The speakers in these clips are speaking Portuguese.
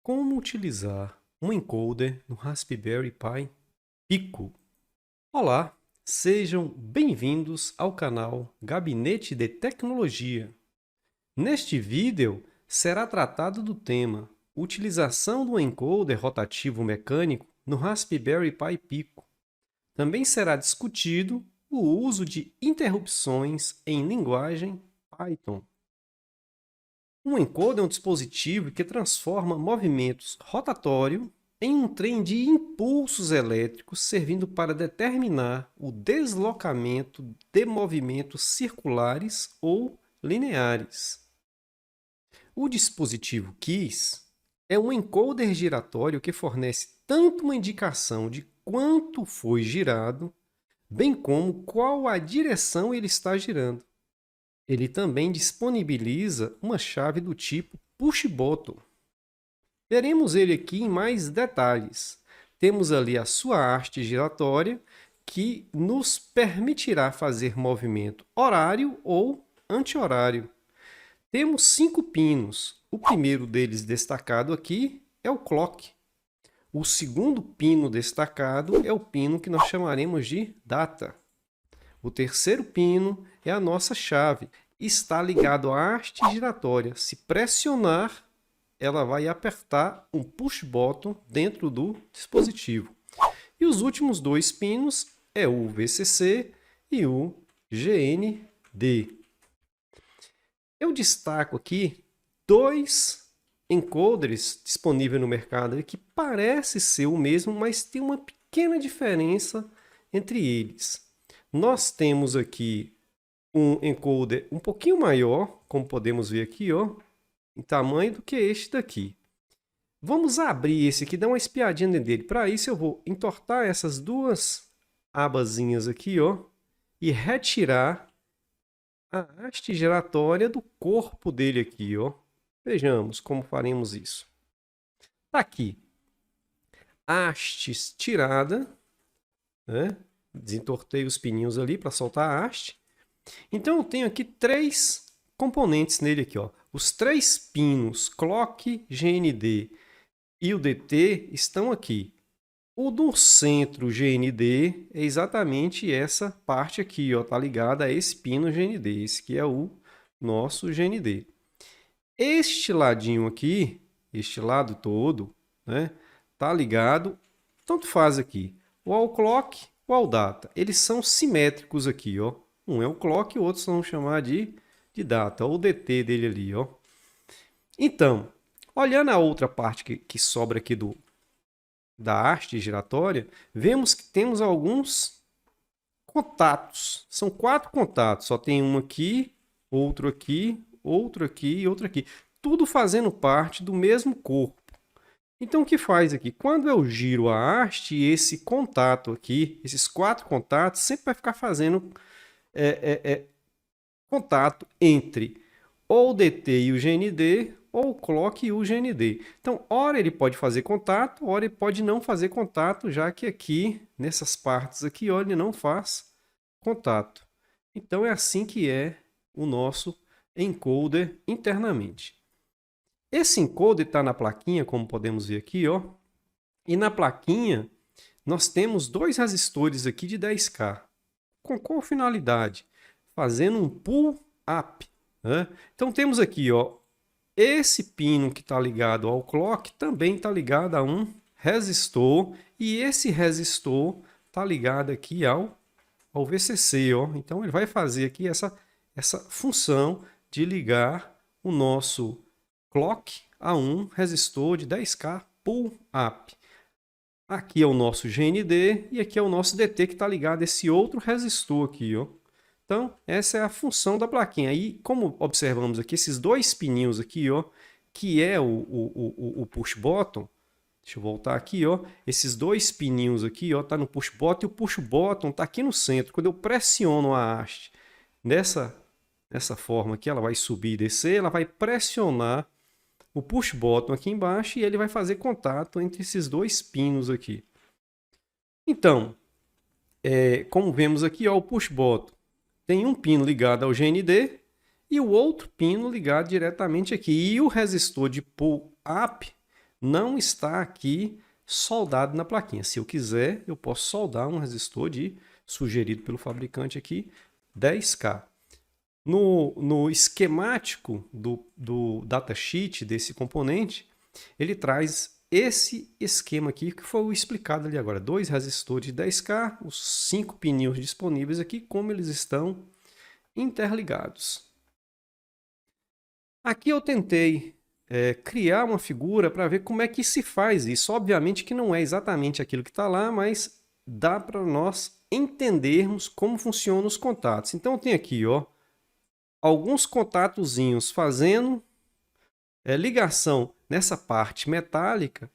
Como utilizar um encoder no Raspberry Pi Pico? Olá, sejam bem-vindos ao canal Gabinete de Tecnologia. Neste vídeo será tratado do tema Utilização do encoder rotativo mecânico no Raspberry Pi Pico. Também será discutido o uso de interrupções em linguagem Python. Um encoder é um dispositivo que transforma movimentos rotatórios em um trem de impulsos elétricos, servindo para determinar o deslocamento de movimentos circulares ou lineares. O dispositivo KEYS é um encoder giratório que fornece tanto uma indicação de quanto foi girado, bem como qual a direção ele está girando. Ele também disponibiliza uma chave do tipo push-button. Veremos ele aqui em mais detalhes. Temos ali a sua haste giratória, que nos permitirá fazer movimento horário ou anti-horário. Temos 5 pinos. O primeiro deles destacado aqui é o clock. O segundo pino destacado é o pino que nós chamaremos de data. O terceiro pino é a nossa chave. Está ligado à haste giratória. Se pressionar, ela vai apertar um push button dentro do dispositivo. E os últimos 2 pinos é o VCC e o GND. Eu destaco aqui 2 encoders disponíveis no mercado que parece ser o mesmo, mas tem uma pequena diferença entre eles. Nós temos aqui um encoder um pouquinho maior, como podemos ver aqui, ó, em tamanho do que este daqui. Vamos abrir esse aqui, dar uma espiadinha dele. Para isso eu vou entortar essas 2 abazinhas aqui, ó, e retirar a haste giratória do corpo dele aqui, ó. Vejamos como faremos isso. Tá aqui. Hastes tirada, né? Desentortei os pininhos ali para soltar a haste. Então eu tenho aqui 3 componentes nele aqui, ó. Os 3 pinos clock, GND e o DT estão aqui. O do centro GND é exatamente essa parte aqui, ó, tá ligada a esse pino GND, esse que é o nosso GND. Este ladinho aqui, este lado todo, né, tá ligado, tanto faz aqui, ou ao clock ou ao data. Eles são simétricos aqui, ó. Um é o clock e o outro vamos chamar de data, ou DT dele ali, ó. Então, olhando a outra parte que sobra aqui da haste giratória, vemos que temos alguns contatos. São 4 contatos, só tem um aqui, outro aqui, outro aqui e outro aqui. Tudo fazendo parte do mesmo corpo. Então, o que faz aqui? Quando eu giro a haste, esse contato aqui, esses 4 contatos, sempre vai ficar fazendo contato entre ou o DT e o GND, ou o clock e o GND. Então, ora ele pode fazer contato, ora ele pode não fazer contato, já que aqui, nessas partes aqui, ó, ele não faz contato. Então, é assim que é o nosso encoder internamente. Esse encoder está na plaquinha, como podemos ver aqui, ó. E na plaquinha, nós temos 2 resistores aqui de 10K. Com qual finalidade? Fazendo um pull-up, né? Então, temos aqui, ó, esse pino que está ligado ao clock também está ligado a um resistor. E esse resistor está ligado aqui ao VCC, ó. Então, ele vai fazer aqui essa função de ligar o nosso clock a um resistor de 10K pull-up. Aqui é o nosso GND e aqui é o nosso DT que está ligado a esse outro resistor aqui, ó. Então, essa é a função da plaquinha. E como observamos aqui, esses 2 pininhos aqui, ó, que é o push button. Deixa eu voltar aqui, ó. Esses 2 pininhos aqui, ó, tá no push button e o push button tá aqui no centro. Quando eu pressiono a haste dessa forma aqui, ela vai subir e descer, ela vai pressionar o push button aqui embaixo e ele vai fazer contato entre esses 2 pinos aqui. Então, como vemos aqui, ó, o push button tem um pino ligado ao GND e o outro pino ligado diretamente aqui. E o resistor de pull-up não está aqui soldado na plaquinha. Se eu quiser, eu posso soldar um resistor sugerido pelo fabricante aqui, 10K. No esquemático do datasheet desse componente, ele traz esse esquema aqui que foi explicado ali agora. 2 resistores de 10K, os 5 pininhos disponíveis aqui, como eles estão interligados. Aqui eu tentei criar uma figura para ver como é que se faz isso. Obviamente que não é exatamente aquilo que está lá, mas dá para nós entendermos como funcionam os contatos. Então eu tenho aqui, ó, alguns contatozinhos fazendo ligação nessa parte metálica.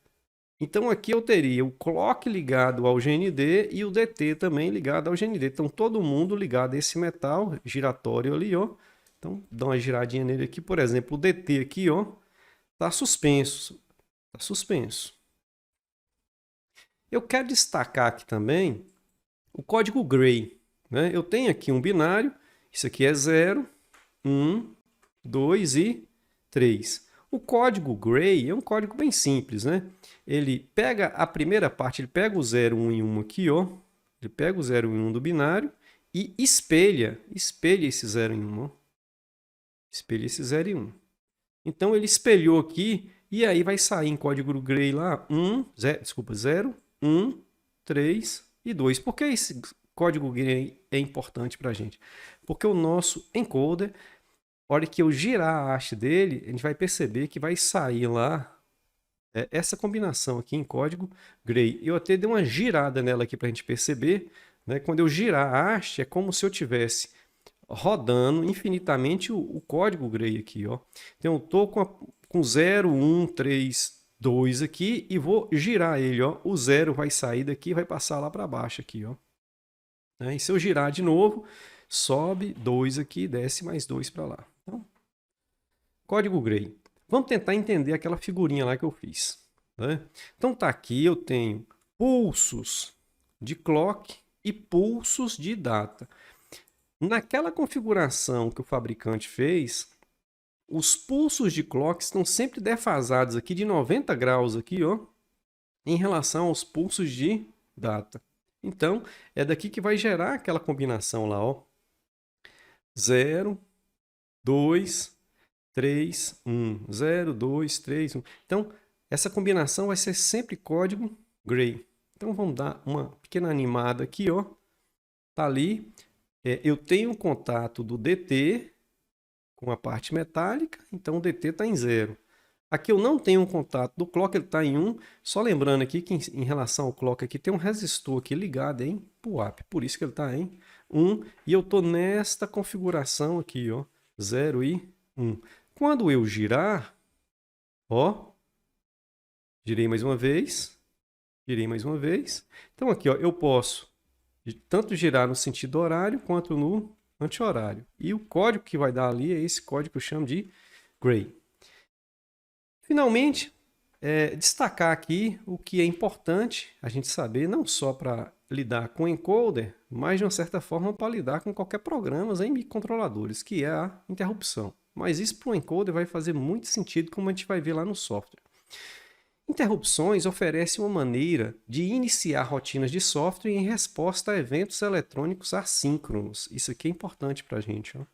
Então aqui eu teria o clock ligado ao GND e o DT também ligado ao GND. Então todo mundo ligado a esse metal giratório ali, ó. Então dá uma giradinha nele aqui, por exemplo, o DT aqui, ó, tá suspenso. Tá suspenso. Eu quero destacar aqui também o código Gray, né? Eu tenho aqui um binário, isso aqui é 0, 1, 2 e 3. O código Gray é um código bem simples, né? Ele pega a primeira parte, ele pega o 0, 1 e 1 aqui, ó. Ele pega o 0 e 1 do binário e espelha esse 0 e 1, ó. Espelha esse 0 e 1. Então ele espelhou aqui e aí vai sair em código Gray lá 0, 1, 3 e 2. Por que esse código Gray é importante para a gente? Porque o nosso encoder, a hora que eu girar a haste dele, a gente vai perceber que vai sair lá essa combinação aqui em código Gray. Eu até dei uma girada nela aqui para a gente perceber, né? Quando eu girar a haste, é como se eu tivesse rodando infinitamente o código Gray aqui, ó. Então eu estou com 0, 1, 3, 2 aqui e vou girar ele, ó. O 0 vai sair daqui e vai passar lá para baixo aqui, ó. E se eu girar de novo, sobe 2 aqui, desce mais 2 para lá. Então, código Gray. Vamos tentar entender aquela figurinha lá que eu fiz, né? Então tá aqui, eu tenho pulsos de clock e pulsos de data. Naquela configuração que o fabricante fez, os pulsos de clock estão sempre defasados aqui de 90 graus aqui, ó, em relação aos pulsos de data. Então, é daqui que vai gerar aquela combinação lá, ó. 0, 2, 3, 1. 0, 2, 3, 1. Então, essa combinação vai ser sempre código Gray. Então, vamos dar uma pequena animada aqui, ó. Tá ali. Eu tenho um contato do DT com a parte metálica, então o DT está em 0. Aqui eu não tenho um contato do clock, ele está em 1. Só lembrando aqui que em relação ao clock aqui tem um resistor aqui ligado em PUAP, por isso que ele está em 1. E eu estou nesta configuração aqui, ó, 0 e 1. Quando eu girar, ó, girei mais uma vez, girei mais uma vez. Então aqui, ó, eu posso tanto girar no sentido horário quanto no anti-horário. E o código que vai dar ali é esse código que eu chamo de Gray. Finalmente, destacar aqui o que é importante a gente saber, não só para lidar com encoder, mas de uma certa forma para lidar com qualquer programa em microcontroladores, que é a interrupção. Mas isso para o encoder vai fazer muito sentido, como a gente vai ver lá no software. Interrupções oferecem uma maneira de iniciar rotinas de software em resposta a eventos eletrônicos assíncronos. Isso aqui é importante para a gente, ó.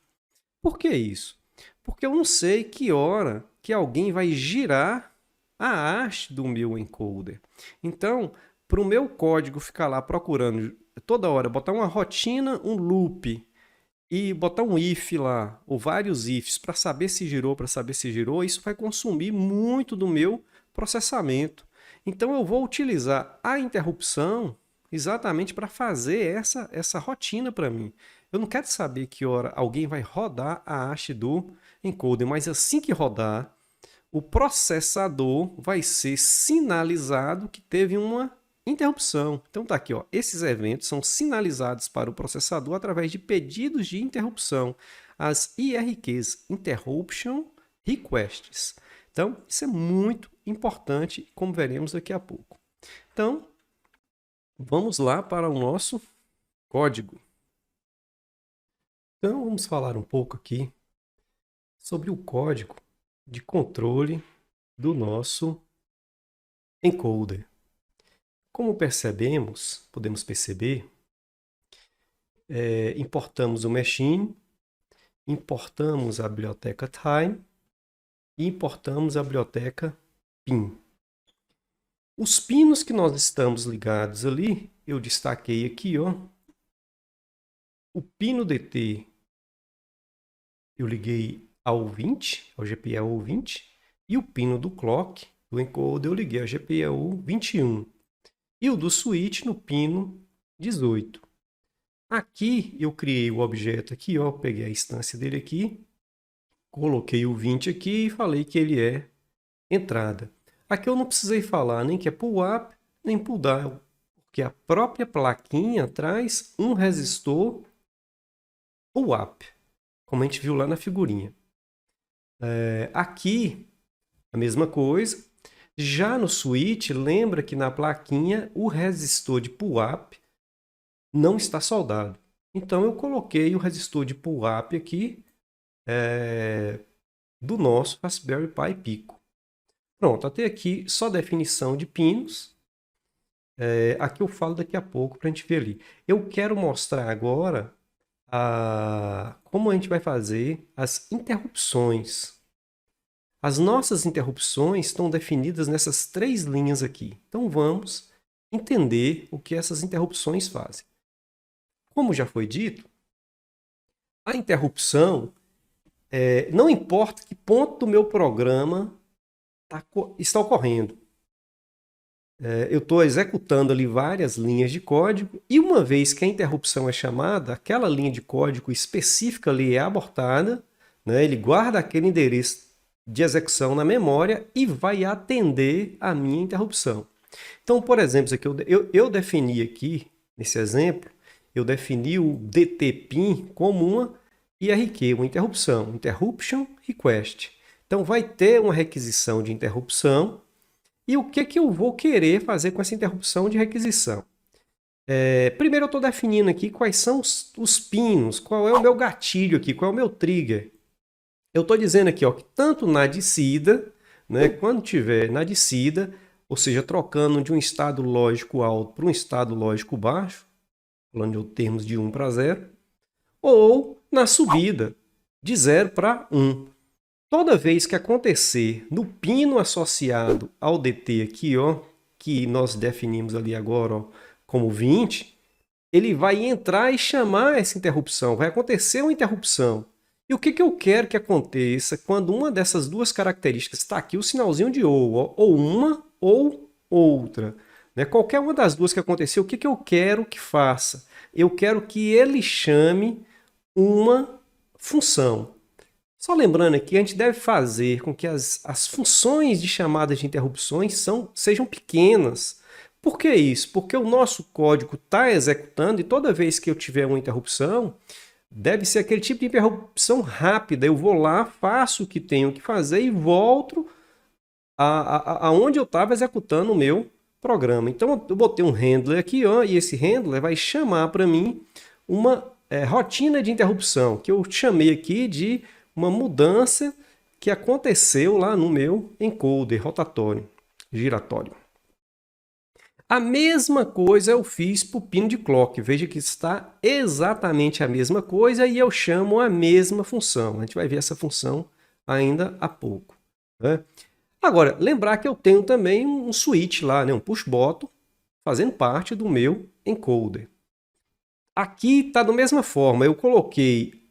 Por que isso? Porque eu não sei que hora que alguém vai girar a haste do meu encoder. Então, para o meu código ficar lá procurando toda hora, botar uma rotina, um loop e botar um if lá, ou vários ifs, para saber se girou, isso vai consumir muito do meu processamento. Então eu vou utilizar a interrupção exatamente para fazer essa rotina para mim. Eu não quero saber que hora alguém vai rodar a haste do encoder, mas assim que rodar, o processador vai ser sinalizado que teve uma interrupção. Então tá aqui, ó, esses eventos são sinalizados para o processador através de pedidos de interrupção, as IRQs, Interruption Requests. Então, isso é muito importante, como veremos daqui a pouco. Então, vamos lá para o nosso código. Então, vamos falar um pouco aqui sobre o código de controle do nosso encoder. Como podemos perceber, importamos o machine, importamos a biblioteca time e importamos a biblioteca pin. Os pinos que nós estamos ligados ali, eu destaquei aqui, ó. O pino DT eu liguei ao 20, ao GPIO 20, e o pino do clock, do encoder, eu liguei ao GPIO 21. E o do switch no pino 18. Aqui eu criei o objeto aqui, ó, peguei a instância dele aqui, coloquei o 20 aqui e falei que ele é entrada. Aqui eu não precisei falar nem que é pull up, nem pull down, porque a própria plaquinha traz um resistor pull up, como a gente viu lá na figurinha. Aqui, a mesma coisa. Já no switch, lembra que na plaquinha o resistor de pull up não está soldado. Então eu coloquei o resistor de pull up aqui do nosso Raspberry Pi Pico. Pronto, até aqui só definição de pinos. Aqui eu falo daqui a pouco para a gente ver ali. Eu quero mostrar agora como a gente vai fazer as interrupções. As nossas interrupções estão definidas nessas 3 linhas aqui. Então vamos entender o que essas interrupções fazem. Como já foi dito, a interrupção, não importa que ponto do meu programa está ocorrendo. Eu estou executando ali várias linhas de código e uma vez que a interrupção é chamada, aquela linha de código específica ali é abortada, né? Ele guarda aquele endereço de execução na memória e vai atender a minha interrupção. Então, por exemplo, aqui eu defini aqui, nesse exemplo, eu defini o DT-PIN como uma IRQ, uma interrupção, Interruption Request. Então, vai ter uma requisição de interrupção. E o que eu vou querer fazer com essa interrupção de requisição? Primeiro eu estou definindo aqui quais são os pinos, qual é o meu gatilho aqui, qual é o meu trigger. Eu estou dizendo aqui, ó, que tanto na descida, né, quando tiver na descida, ou seja, trocando de um estado lógico alto para um estado lógico baixo, falando em termos de 1 para 0, ou na subida, de 0 para 1. Toda vez que acontecer no pino associado ao DT aqui, ó, que nós definimos ali agora, ó, como 20, ele vai entrar e chamar essa interrupção, vai acontecer uma interrupção. E o que eu quero que aconteça quando uma dessas duas características está aqui, o sinalzinho de ou uma ou outra. Né? Qualquer uma das duas que acontecer, o que eu quero que faça? Eu quero que ele chame uma função. Só lembrando aqui, a gente deve fazer com que as funções de chamada de interrupções sejam pequenas. Por que isso? Porque o nosso código está executando e toda vez que eu tiver uma interrupção, deve ser aquele tipo de interrupção rápida. Eu vou lá, faço o que tenho que fazer e volto aonde eu estava executando o meu programa. Então, eu botei um handler aqui, ó, e esse handler vai chamar para mim uma rotina de interrupção, que eu chamei aqui de uma mudança que aconteceu lá no meu encoder rotatório, giratório. A mesma coisa eu fiz para o pino de clock. Veja que está exatamente a mesma coisa e eu chamo a mesma função. A gente vai ver essa função ainda há pouco. Né? Agora, lembrar que eu tenho também um switch lá, né? Um push button, fazendo parte do meu encoder. Aqui está da mesma forma. Eu coloquei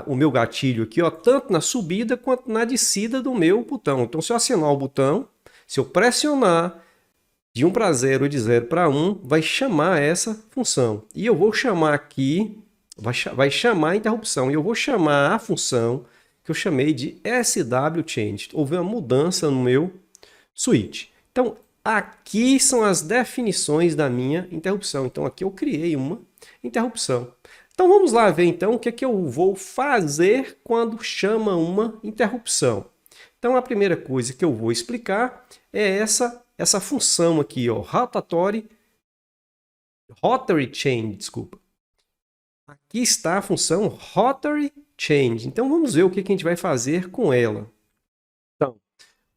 o meu gatilho aqui, ó, tanto na subida quanto na descida do meu botão. Então, se eu acionar o botão, se eu pressionar de 1 para 0 e de 0 para 1, vai chamar essa função. E eu vou chamar aqui, vai chamar a interrupção. E eu vou chamar a função que eu chamei de swChange. Houve uma mudança no meu switch. Então, aqui são as definições da minha interrupção. Então, aqui eu criei uma interrupção. Então, vamos lá ver então o que é que eu vou fazer quando chama uma interrupção. Então, a primeira coisa que eu vou explicar é essa função aqui, ó, rotary change, desculpa. Aqui está a função rotary change. Então, vamos ver o que a gente vai fazer com ela. Então,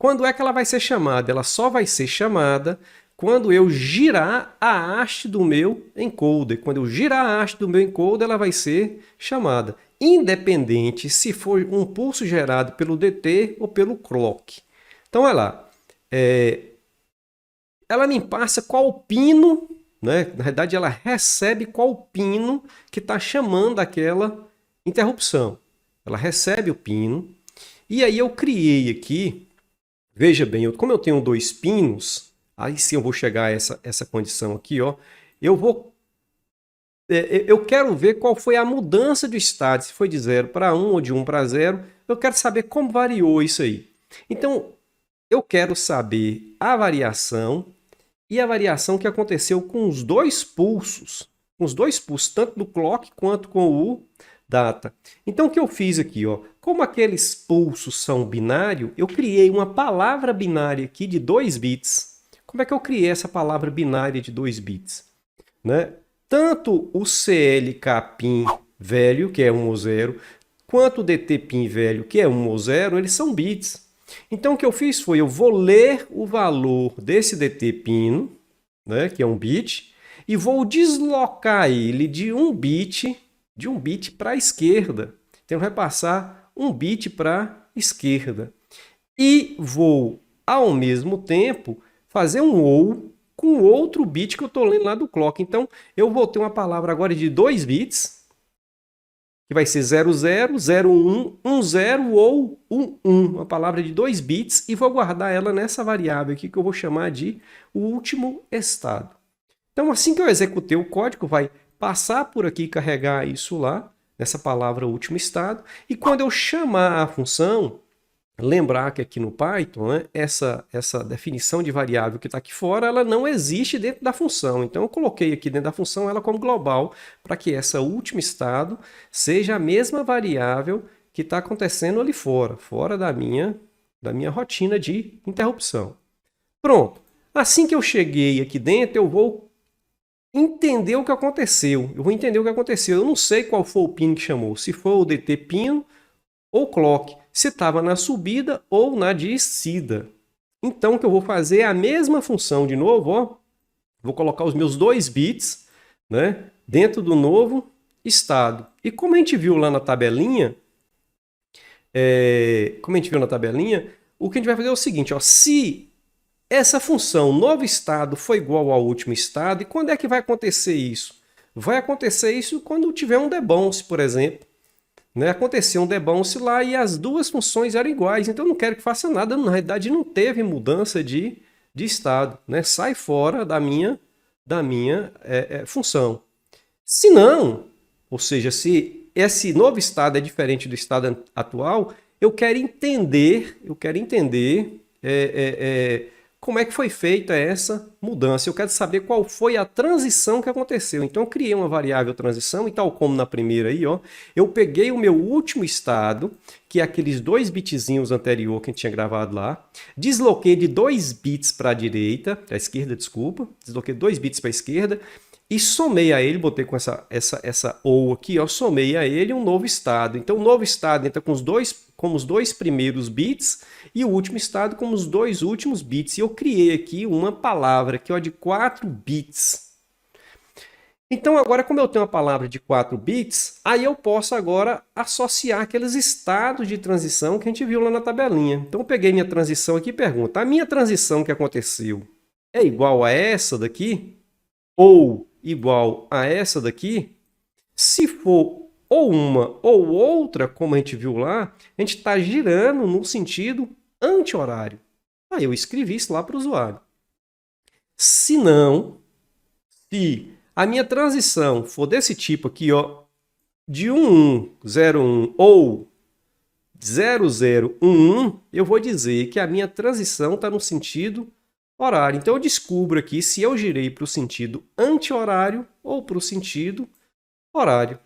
Quando é que ela vai ser chamada? Ela só vai ser chamada quando eu girar a haste do meu encoder. Quando eu girar a haste do meu encoder, ela vai ser chamada. Independente se for um pulso gerado pelo DT ou pelo clock. Então, olha lá. Ela me passa qual pino, né? Na verdade, ela recebe qual pino que está chamando aquela interrupção. Ela recebe o pino. E aí eu criei aqui, veja bem, como eu tenho 2 pinos, aí sim eu vou chegar a essa condição aqui, ó. Eu quero ver qual foi a mudança do estado, se foi de 0 para 1 ou de 1 para 0. Eu quero saber como variou isso aí. Então, eu quero saber a variação e a variação que aconteceu com os 2 pulsos. Com os 2 pulsos, tanto do clock quanto com o data. Então, o que eu fiz aqui, ó, como aqueles pulsos são binários, eu criei uma palavra binária aqui de 2 bits. Como é que eu criei essa palavra binária de 2 bits? Né? Tanto o CLK-PIN velho, que é 1 ou 0, quanto o DT-PIN velho, que é 1 ou 0, eles são bits. Então, o que eu fiz foi, eu vou ler o valor desse DT-PIN, né, que é 1 bit, e vou deslocar ele de 1 bit para a esquerda. Então, vai passar 1 bit para a esquerda. E vou, ao mesmo tempo, fazer um OU com outro bit que eu estou lendo lá do clock. Então, eu vou ter uma palavra agora de 2 bits, que vai ser 00, 01, 10 ou 11, uma palavra de 2 bits, e vou guardar ela nessa variável aqui que eu vou chamar de o último estado. Então, assim que eu executei o código, vai passar por aqui e carregar isso lá, nessa palavra último estado, e quando eu chamar a função, lembrar que aqui no Python, né, essa definição de variável que está aqui fora, ela não existe dentro da função. Então, eu coloquei aqui dentro da função ela como global, para que essa último estado seja a mesma variável que está acontecendo ali fora da minha rotina de interrupção. Pronto. Assim que eu cheguei aqui dentro, eu vou entender o que aconteceu. Eu não sei qual foi o pino que chamou, se foi o DT pino ou clock, se estava na subida ou na descida. Então, o que eu vou fazer é a mesma função de novo, ó. Vou colocar os meus 2 bits, né, dentro do novo estado. E como a gente viu lá na tabelinha, o que a gente vai fazer é o seguinte, ó, se essa função novo estado foi igual ao último estado, e quando é que vai acontecer isso? Vai acontecer isso quando tiver um debounce, por exemplo. Né? Aconteceu um debounce lá e as duas funções eram iguais, então eu não quero que faça nada, na realidade não teve mudança de estado, né? Sai fora da minha função. Se não, ou seja, se esse novo estado é diferente do estado atual, eu quero entender como é que foi feita essa mudança. Eu quero saber qual foi a transição que aconteceu. Então, eu criei uma variável transição e tal como na primeira aí, ó, eu peguei o meu último estado, que é aqueles 2 bitzinhos anterior que a gente tinha gravado lá, desloquei de 2 bits para a direita, para a esquerda, desculpa, desloquei 2 bits para a esquerda e somei a ele, botei com essa OU aqui, ó, somei a ele um novo estado. Então, o novo estado entra com os dois primeiros bits e o último estado com os 2 últimos bits. E eu criei aqui uma palavra aqui, ó, de 4 bits. Então, agora, como eu tenho uma palavra de 4 bits, aí eu posso agora associar aqueles estados de transição que a gente viu lá na tabelinha. Então, eu peguei minha transição aqui e pergunto, a minha transição que aconteceu é igual a essa daqui? Ou igual a essa daqui? Se for ou uma ou outra, como a gente viu lá, a gente está girando no sentido anti-horário. Aí eu escrevi isso lá para o usuário. Se não, se a minha transição for desse tipo aqui, ó, de 1101 ou 0011, eu vou dizer que a minha transição está no sentido horário. Então eu descubro aqui se eu girei para o sentido anti-horário ou para o sentido horário.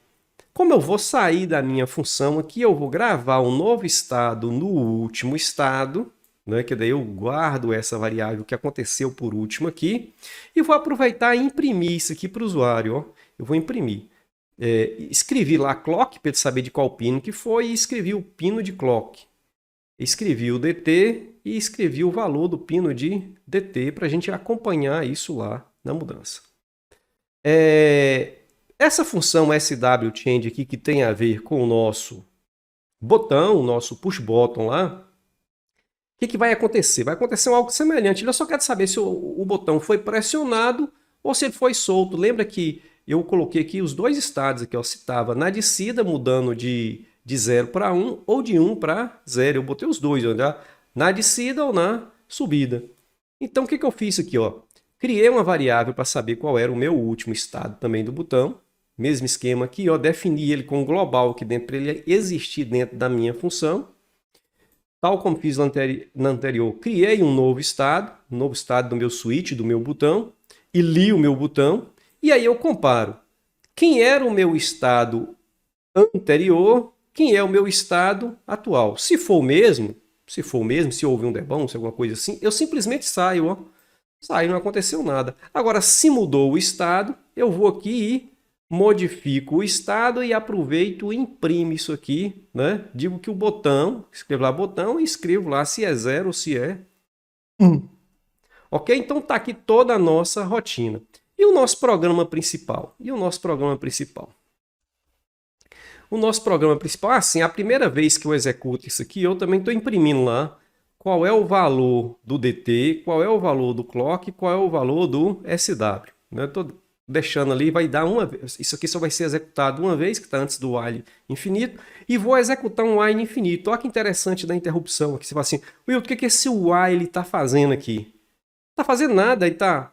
Como eu vou sair da minha função aqui, eu vou gravar um novo estado no último estado, né, que daí eu guardo essa variável que aconteceu por último aqui, e vou aproveitar e imprimir isso aqui para o usuário. Ó. Eu vou imprimir. Escrevi lá clock para ele saber de qual pino que foi e escrevi o pino de clock. Escrevi o DT e escrevi o valor do pino de DT para a gente acompanhar isso lá na mudança. Essa função swChange aqui, que tem a ver com o nosso botão, o nosso push button lá, o que vai acontecer? Vai acontecer algo semelhante. Ele só quer saber se o botão foi pressionado ou se ele foi solto. Lembra que eu coloquei aqui os dois estados aqui, ó, se estava na descida, mudando de 0 para 1 ou de 1 para 0. Eu botei os dois, ó, na descida ou na subida. Então, o que eu fiz aqui? Ó? Criei uma variável para saber qual era o meu último estado também do botão. Mesmo esquema aqui, ó, defini ele com global aqui dentro para ele existir dentro da minha função. Tal como fiz na anterior, criei um novo estado do meu switch, do meu botão, e li o meu botão. E aí eu comparo quem era o meu estado anterior, quem é o meu estado atual. Se for o mesmo, se houve um debug, se alguma coisa assim, eu simplesmente saio, ó. Saio, não aconteceu nada. Agora, se mudou o estado, eu vou aqui e modifico o estado e aproveito e imprimo isso aqui, né? Digo que o botão, escrevo lá botão e escrevo lá se é 0 ou se é 1. Ok? Então tá aqui toda a nossa rotina. E o nosso programa principal? O nosso programa principal, assim, a primeira vez que eu executo isso aqui, eu também estou imprimindo lá qual é o valor do DT, qual é o valor do clock, qual é o valor do SW. Eu estou deixando ali, vai dar uma vez. Isso aqui só vai ser executado uma vez, que está antes do while infinito, e vou executar um while infinito. Olha que interessante da interrupção aqui. Você fala assim, Will, o que esse while está fazendo aqui? Não está fazendo nada, ele está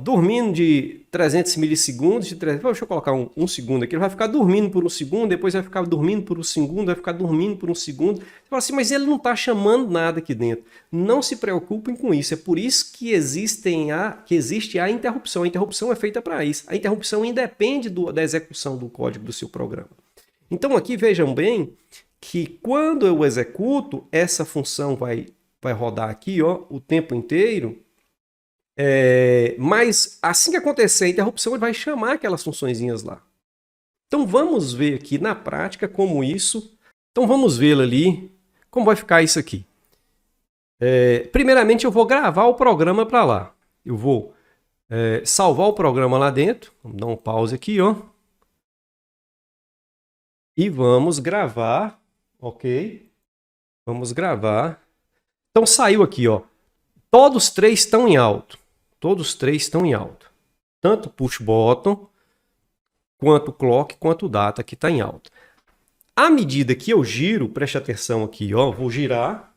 dormindo de 300 milissegundos, deixa eu colocar um segundo aqui, ele vai ficar dormindo por um segundo, depois vai ficar dormindo por um segundo, vai ficar dormindo por um segundo. Você fala assim, mas ele não está chamando nada aqui dentro. Não se preocupem com isso, é por isso que existe a interrupção. A interrupção é feita para isso. A interrupção independe da execução do código do seu programa. Então aqui vejam bem que quando eu executo, essa função vai rodar aqui, ó, o tempo inteiro. Mas assim que acontecer a interrupção, ele vai chamar aquelas funçõezinhas lá. Então vamos ver aqui na prática como isso. Então vamos ver ali como vai ficar isso aqui. Primeiramente eu vou gravar o programa para lá. Eu vou salvar o programa lá dentro. Vamos dar um pause aqui, ó. E vamos gravar, ok? Vamos gravar. Então saiu aqui, ó. Todos três estão em alto. Todos três estão em alto. Tanto push button, quanto clock, quanto data que está em alto. À medida que eu giro, preste atenção aqui, ó, vou girar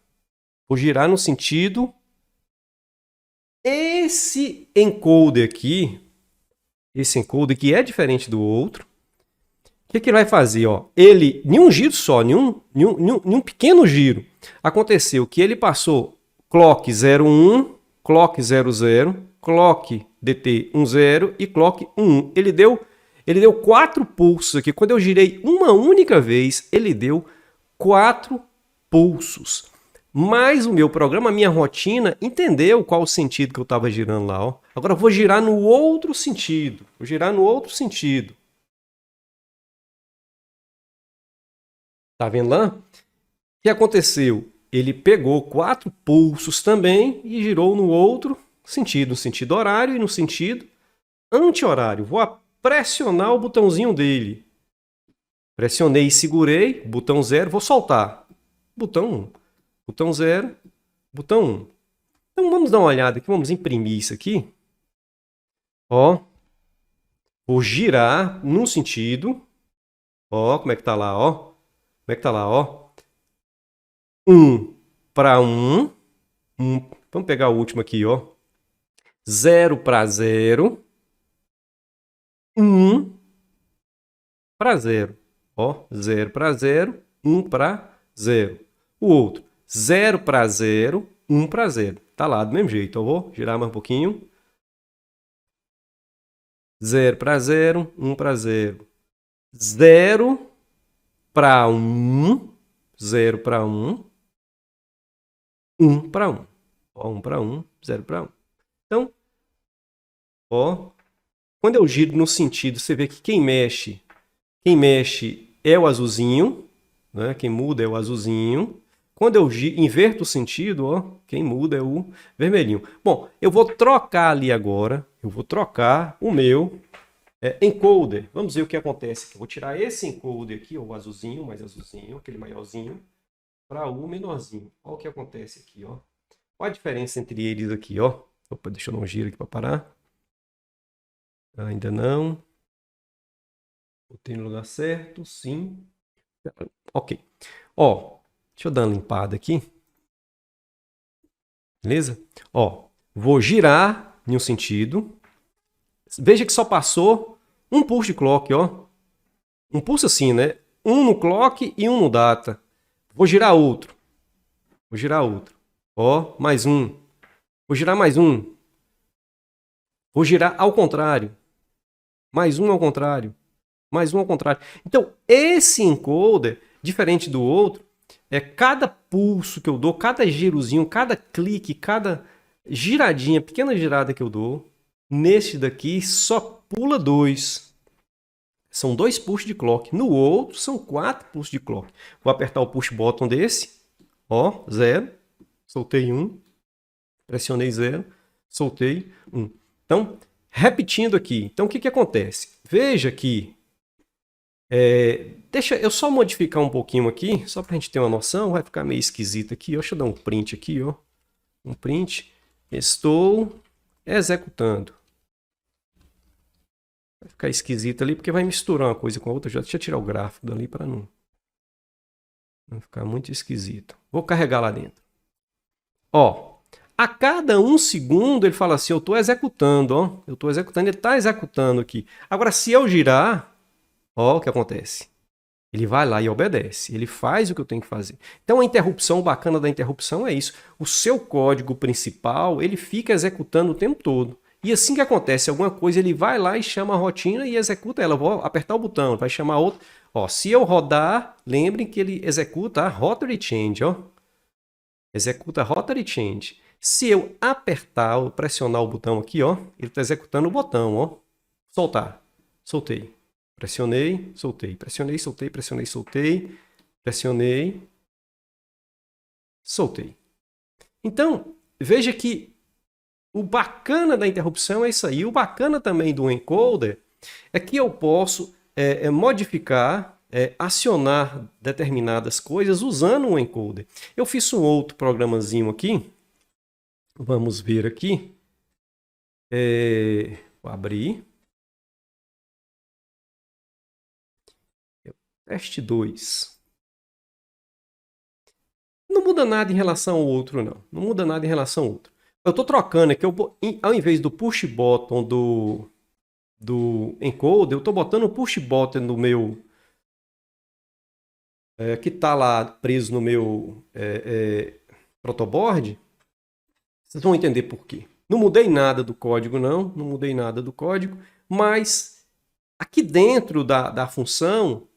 no sentido. Esse encoder aqui é diferente do outro. O que ele vai fazer? Ó? Ele, em um giro só, em um pequeno giro, aconteceu que ele passou clock 01, clock 00, clock DT 10 e clock 11. Ele deu 4 pulsos aqui. Quando eu girei uma única vez, ele deu 4 pulsos. Mas o meu programa, a minha rotina, entendeu qual o sentido que eu estava girando lá. Ó. Agora eu vou girar no outro sentido. Tá vendo lá? O que aconteceu? Ele pegou 4 pulsos também e girou no outro sentido, no sentido horário e no sentido anti-horário. Vou pressionar o botãozinho dele. Pressionei e segurei, botão 0, vou soltar. Botão 1, botão 0, botão 1. Então vamos dar uma olhada aqui, vamos imprimir isso aqui. Ó, vou girar num sentido. Ó, como é que tá lá, ó. Como é que tá lá, ó? 1 para 1. Vamos pegar o último aqui, ó. 0 para 0. 1 para 0. Ó, 0 para 0, 1 para 0. O outro, 0 para 0, 1 para 0. Tá lá do mesmo jeito. Eu vou girar mais um pouquinho. 0 para 0, 1 para 0. 0 para 1, 0 para 1, 1 para 1. Ó, 1 para 1, 0 para 1. Então, ó, quando eu giro no sentido, você vê que quem mexe é o azulzinho, né? Quem muda é o azulzinho. quando eu inverto o sentido, ó, quem muda é o vermelhinho. Bom, eu vou trocar ali agora, eu vou trocar o meu encoder. Vamos ver o que acontece aqui. Eu vou tirar esse encoder aqui, ó, o azulzinho, mais azulzinho, aquele maiorzinho, para o menorzinho. Olha o que acontece aqui, ó. Olha a diferença entre eles aqui, ó. Opa, deixa eu dar um giro aqui para parar. Ainda não. Botei no lugar certo, sim. Ok. Ó, deixa eu dar uma limpada aqui. Beleza? Ó, vou girar em um sentido. Veja que só passou um pulso de clock, ó. Um pulso assim, né? Um no clock e um no data. Vou girar outro. Vou girar outro. Ó, mais um. Vou girar mais um. Vou girar ao contrário. Mais um ao contrário. Mais um ao contrário. Então, esse encoder, diferente do outro, cada pulso que eu dou, cada girozinho, cada clique, cada giradinha, pequena girada que eu dou, nesse daqui só pula 2. São 2 push de clock. No outro, são 4 push de clock. Vou apertar o push button desse. Ó, 0. Soltei 1. Pressionei 0. Soltei 1. Então, repetindo aqui. Então, o que acontece? Veja que... deixa eu só modificar um pouquinho aqui, só para a gente ter uma noção. Vai ficar meio esquisito aqui. Deixa eu dar um print aqui, ó. Um print. Estou executando. Vai ficar esquisito ali, porque vai misturar uma coisa com a outra. Deixa eu tirar o gráfico dali para não ficar muito esquisito. Vou carregar lá dentro. Ó, a cada 1 segundo ele fala assim, eu estou executando, ó. Eu estou executando, ele está executando aqui. Agora, se eu girar, ó, o que acontece? Ele vai lá e obedece. Ele faz o que eu tenho que fazer. Então, a interrupção, o bacana da interrupção é isso. O seu código principal, ele fica executando o tempo todo. E assim que acontece alguma coisa, ele vai lá e chama a rotina e executa ela. Vou apertar o botão, vai chamar outra. Ó, se eu rodar, lembrem que ele executa a rotary change, ó. Executa a rotary change. Se eu apertar ou pressionar o botão aqui, ó, ele está executando o botão, ó. Soltar. Soltei. Pressionei, soltei. Pressionei, soltei, pressionei, soltei. Pressionei. Soltei. Então, veja que o bacana da interrupção é isso aí. O bacana também do encoder é que eu posso modificar, acionar determinadas coisas usando o encoder. Eu fiz um outro programazinho aqui. Vamos ver aqui. Vou abrir. Teste 2. Não muda nada em relação ao outro, não. Não muda nada em relação ao outro. Eu estou trocando aqui, ao invés do push button do encoder, eu estou botando o push button no meu... que está lá preso no meu protoboard. Vocês vão entender por quê. Não mudei nada do código, não. Não mudei nada do código. Mas aqui dentro da função,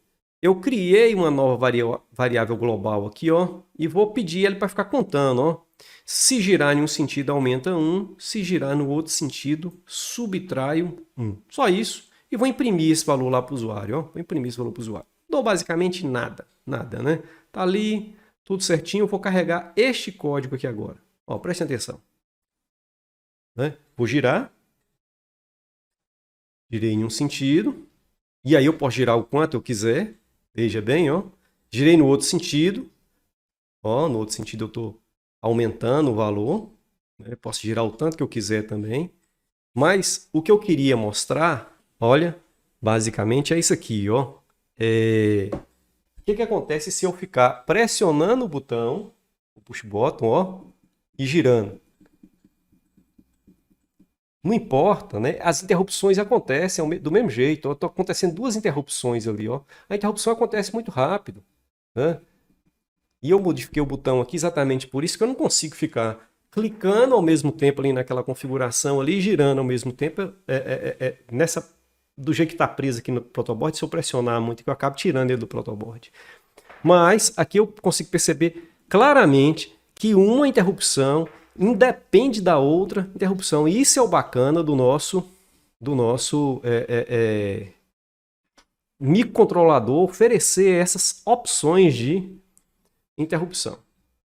eu criei uma nova variável global aqui, ó. E vou pedir ele para ficar contando, ó. Se girar em um sentido, aumenta 1. Se girar no outro sentido, subtraio 1. Só isso. E vou imprimir esse valor lá para o usuário, ó. Vou imprimir esse valor para o usuário. Dou basicamente nada. Nada, né? Tá ali, tudo certinho. Eu vou carregar este código aqui agora. Ó, preste atenção. Né? Vou girar. Girei em um sentido. E aí eu posso girar o quanto eu quiser. Veja bem, ó. Girei no outro sentido. Ó, no outro sentido eu estou aumentando o valor. Né? Posso girar o tanto que eu quiser também. Mas o que eu queria mostrar, olha, basicamente é isso aqui, ó. O que acontece se eu ficar pressionando o botão, o push button, ó, e girando? Não importa, né? As interrupções acontecem do mesmo jeito. Estou acontecendo 2 interrupções ali, ó. A interrupção acontece muito rápido, né? E eu modifiquei o botão aqui exatamente por isso que eu não consigo ficar clicando ao mesmo tempo ali naquela configuração ali, girando ao mesmo tempo, do jeito que está preso aqui no protoboard. Se eu pressionar muito, eu acabo tirando ele do protoboard. Mas aqui eu consigo perceber claramente que uma interrupção independe da outra interrupção. E isso é o bacana do nosso microcontrolador, oferecer essas opções de interrupção.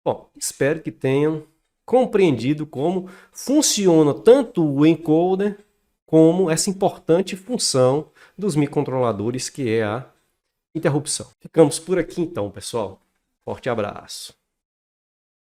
Bom, espero que tenham compreendido como funciona tanto o encoder como essa importante função dos microcontroladores, que é a interrupção. Ficamos por aqui então, pessoal. Forte abraço.